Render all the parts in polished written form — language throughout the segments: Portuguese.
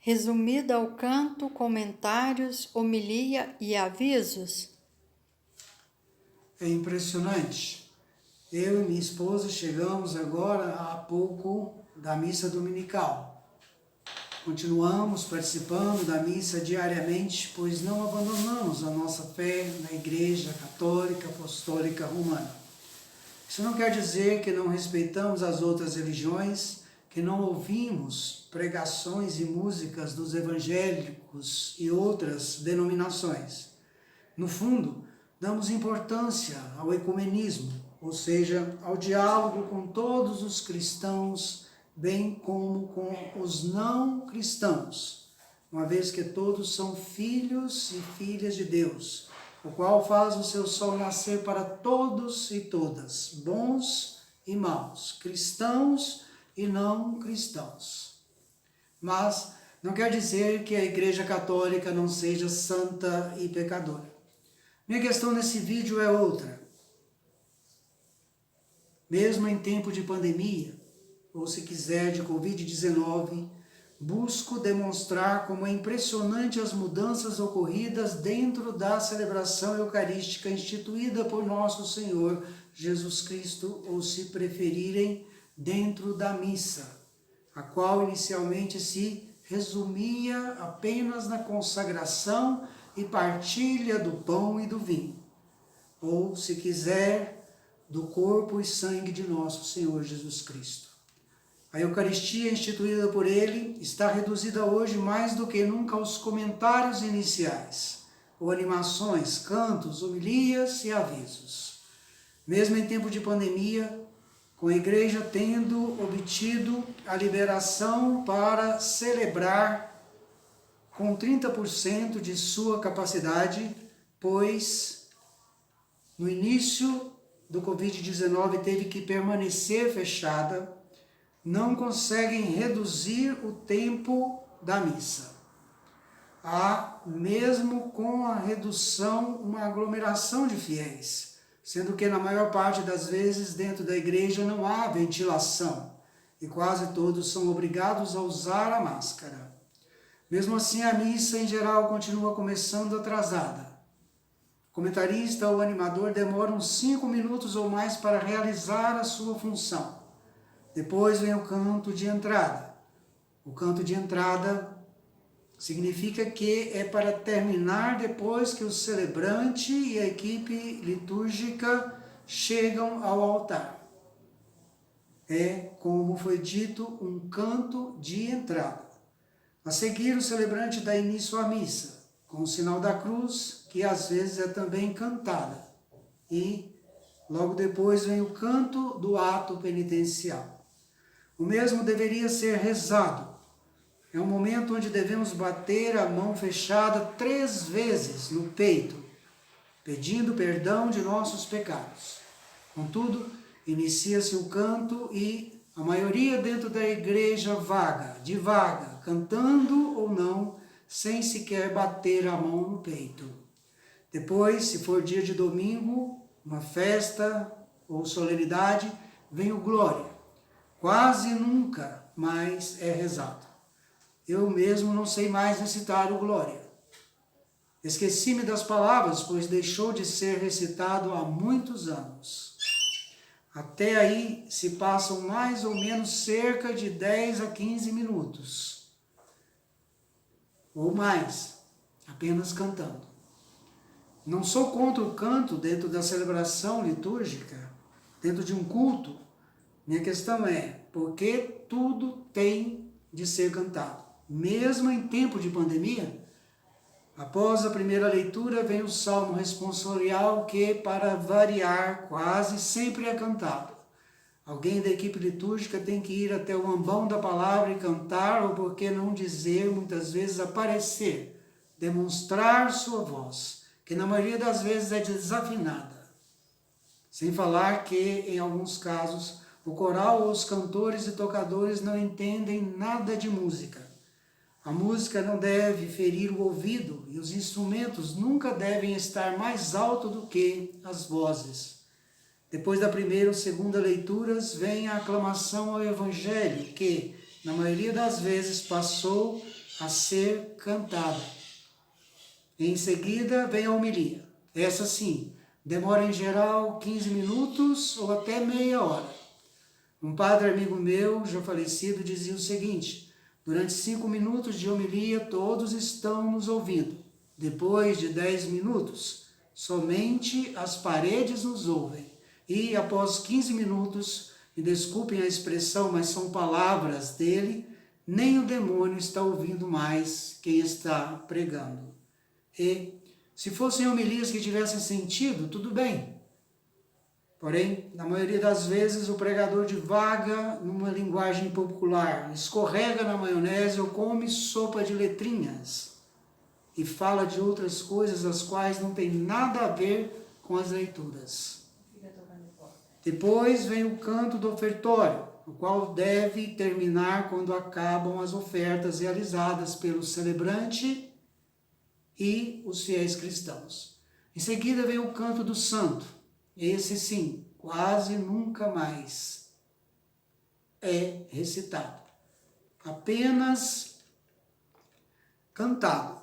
resumida ao canto, comentários, homilia e avisos? É impressionante. Eu e minha esposa chegamos agora há pouco da missa dominical. Continuamos participando da missa diariamente, pois não abandonamos a nossa fé na Igreja Católica Apostólica Romana. Isso não quer dizer que não respeitamos as outras religiões, que não ouvimos pregações e músicas dos evangélicos e outras denominações. No fundo, damos importância ao ecumenismo, ou seja, ao diálogo com todos os cristãos, bem como com os não cristãos, uma vez que todos são filhos e filhas de Deus, o qual faz o seu sol nascer para todos e todas, bons e maus, cristãos e não cristãos. Mas não quer dizer que a Igreja Católica não seja santa e pecadora. Minha questão nesse vídeo é outra. Mesmo em tempo de pandemia, ou se quiser de Covid-19, busco demonstrar como é impressionante as mudanças ocorridas dentro da celebração eucarística instituída por nosso Senhor Jesus Cristo, ou se preferirem, dentro da missa, a qual inicialmente se resumia apenas na consagração e partilha do pão e do vinho, ou, se quiser, do corpo e sangue de nosso Senhor Jesus Cristo. A Eucaristia instituída por ele está reduzida hoje mais do que nunca aos comentários iniciais, ou animações, cantos, homilias e avisos. Mesmo em tempo de pandemia, com a Igreja tendo obtido a liberação para celebrar com 30% de sua capacidade, pois no início do Covid-19 teve que permanecer fechada, não conseguem reduzir o tempo da missa. Há, mesmo com a redução, uma aglomeração de fiéis, sendo que na maior parte das vezes dentro da igreja não há ventilação e quase todos são obrigados a usar a máscara. Mesmo assim, a missa em geral continua começando atrasada. O comentarista ou animador demora uns 5 minutos ou mais para realizar a sua função. Depois vem o canto de entrada. O canto de entrada significa que é para terminar depois que o celebrante e a equipe litúrgica chegam ao altar. É, como foi dito, um canto de entrada. A seguir, o celebrante dá início à missa, com o sinal da cruz, que às vezes é também cantada. E logo depois vem o canto do ato penitencial. O mesmo deveria ser rezado. É um momento onde devemos bater a mão fechada 3 vezes no peito, pedindo perdão de nossos pecados. Contudo, inicia-se o canto e a maioria dentro da igreja vaga, devaga, cantando ou não, sem sequer bater a mão no peito. Depois, se for dia de domingo, uma festa ou solenidade, vem o glória. Quase nunca mais é rezado. Eu mesmo não sei mais recitar o glória. Esqueci-me das palavras, pois deixou de ser recitado há muitos anos. Até aí se passam mais ou menos cerca de 10 a 15 minutos. Ou mais, apenas cantando. Não sou contra o canto dentro da celebração litúrgica, dentro de um culto. Minha questão é, por que tudo tem de ser cantado? Mesmo em tempo de pandemia? Após a primeira leitura vem o salmo responsorial que, para variar, quase sempre é cantado. Alguém da equipe litúrgica tem que ir até o ambão da palavra e cantar, ou por que não dizer, muitas vezes aparecer, demonstrar sua voz, que na maioria das vezes é desafinada. Sem falar que, em alguns casos, o coral ou os cantores e tocadores não entendem nada de música. A música não deve ferir o ouvido e os instrumentos nunca devem estar mais alto do que as vozes. Depois da primeira ou segunda leituras, vem a aclamação ao Evangelho, que, na maioria das vezes, passou a ser cantada. Em seguida vem a homilia. Essa sim, demora em geral 15 minutos ou até meia hora. Um padre amigo meu, já falecido, dizia o seguinte: durante 5 minutos de homilia todos estão nos ouvindo. Depois de 10 minutos, somente as paredes nos ouvem. E após 15 minutos, me desculpem a expressão, mas são palavras dele, nem o demônio está ouvindo mais quem está pregando. E se fossem homilias que tivessem sentido, tudo bem. Porém, na maioria das vezes, o pregador divaga numa linguagem popular, escorrega na maionese ou come sopa de letrinhas e fala de outras coisas as quais não tem nada a ver com as leituras. Depois vem o canto do ofertório, o qual deve terminar quando acabam as ofertas realizadas pelo celebrante e os fiéis cristãos. Em seguida vem o canto do santo. Esse sim, quase nunca mais é recitado. Apenas cantado.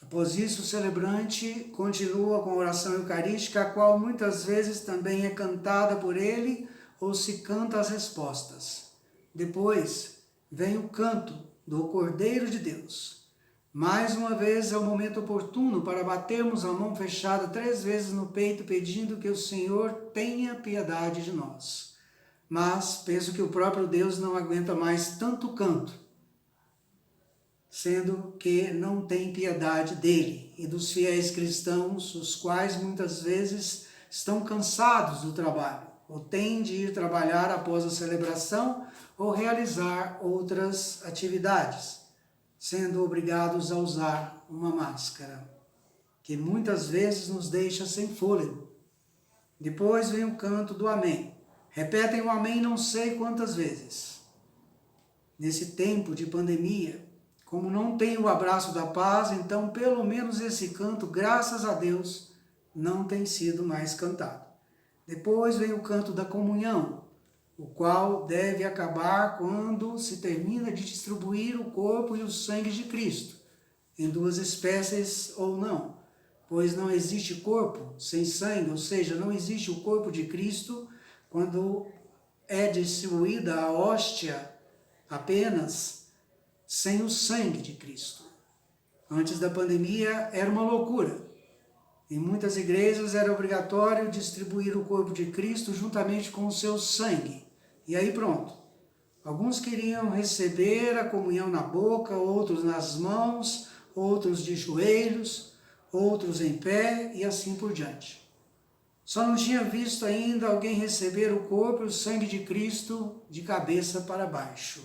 Após isso, o celebrante continua com a oração eucarística, a qual muitas vezes também é cantada por ele ou se canta as respostas. Depois vem o canto do Cordeiro de Deus. Mais uma vez é o momento oportuno para batermos a mão fechada 3 vezes no peito, pedindo que o Senhor tenha piedade de nós. Mas penso que o próprio Deus não aguenta mais tanto canto, sendo que não tem piedade dele e dos fiéis cristãos, os quais muitas vezes estão cansados do trabalho, ou têm de ir trabalhar após a celebração ou realizar outras atividades, sendo obrigados a usar uma máscara, que muitas vezes nos deixa sem fôlego. Depois vem o canto do amém. Repetem o amém não sei quantas vezes. Nesse tempo de pandemia, como não tem o abraço da paz, então pelo menos esse canto, graças a Deus, não tem sido mais cantado. Depois vem o canto da comunhão, o qual deve acabar quando se termina de distribuir o corpo e o sangue de Cristo, em 2 espécies ou não, pois não existe corpo sem sangue, ou seja, não existe o corpo de Cristo quando é distribuída a hóstia apenas sem o sangue de Cristo. Antes da pandemia era uma loucura. Em muitas igrejas era obrigatório distribuir o corpo de Cristo juntamente com o seu sangue. E aí pronto. Alguns queriam receber a comunhão na boca, outros nas mãos, outros de joelhos, outros em pé e assim por diante. Só não tinha visto ainda alguém receber o corpo e o sangue de Cristo de cabeça para baixo.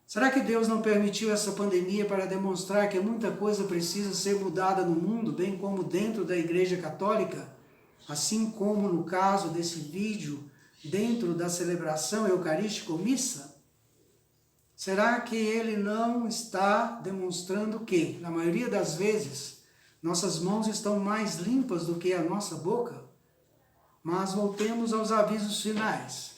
Será que Deus não permitiu essa pandemia para demonstrar que muita coisa precisa ser mudada no mundo, bem como dentro da Igreja Católica? Assim como no caso desse vídeo, dentro da celebração eucarística ou missa? Será que ele não está demonstrando que, na maioria das vezes, nossas mãos estão mais limpas do que a nossa boca? Mas voltemos aos avisos finais.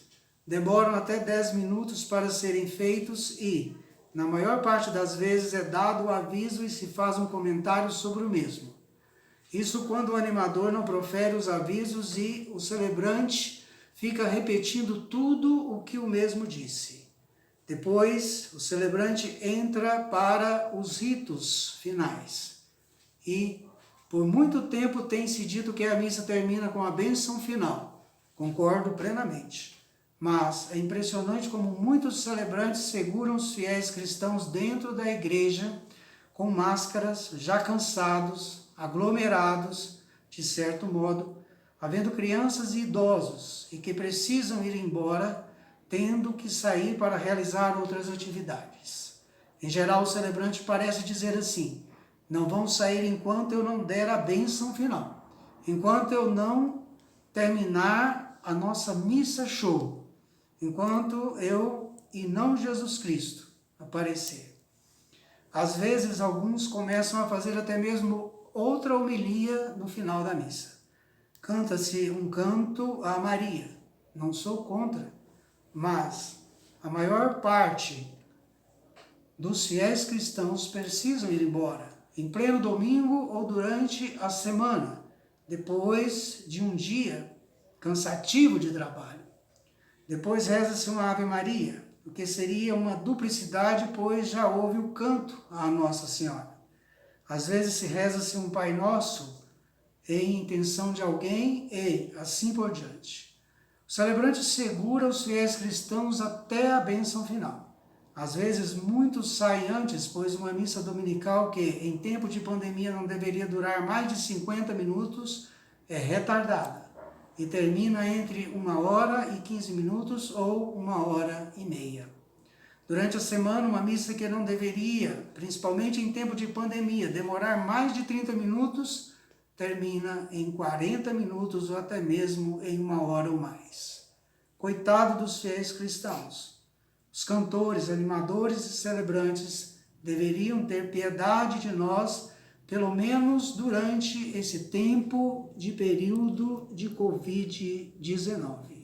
Demoram até 10 minutos para serem feitos e, na maior parte das vezes, é dado o aviso e se faz um comentário sobre o mesmo. Isso quando o animador não profere os avisos e o celebrante fica repetindo tudo o que o mesmo disse. Depois, o celebrante entra para os ritos finais. E, por muito tempo, tem-se dito que a missa termina com a bênção final. Concordo plenamente. Mas é impressionante como muitos celebrantes seguram os fiéis cristãos dentro da igreja com máscaras, já cansados, aglomerados, de certo modo, havendo crianças e idosos e que precisam ir embora, tendo que sair para realizar outras atividades. Em geral, o celebrante parece dizer assim: não vão sair enquanto eu não der a bênção final, enquanto eu não terminar a nossa missa show, enquanto eu e não Jesus Cristo aparecer. Às vezes, alguns começam a fazer até mesmo outra homilia no final da missa. Canta-se um canto a Maria. Não sou contra, mas a maior parte dos fiéis cristãos precisam ir embora, em pleno domingo ou durante a semana, depois de um dia cansativo de trabalho. Depois reza-se uma Ave Maria, porque seria uma duplicidade, pois já houve o canto à Nossa Senhora. Às vezes se reza-se um Pai Nosso em intenção de alguém e assim por diante. O celebrante segura os fiéis cristãos até a bênção final. Às vezes muitos saem antes, pois uma missa dominical que em tempo de pandemia não deveria durar mais de 50 minutos é retardada e termina entre 1h15 ou 1h30. Durante a semana, uma missa que não deveria, principalmente em tempo de pandemia, demorar mais de 30 minutos, termina em 40 minutos ou até mesmo em 1h ou mais. Coitado dos fiéis cristãos. Os cantores, animadores e celebrantes deveriam ter piedade de nós, pelo menos durante esse tempo de período de Covid-19.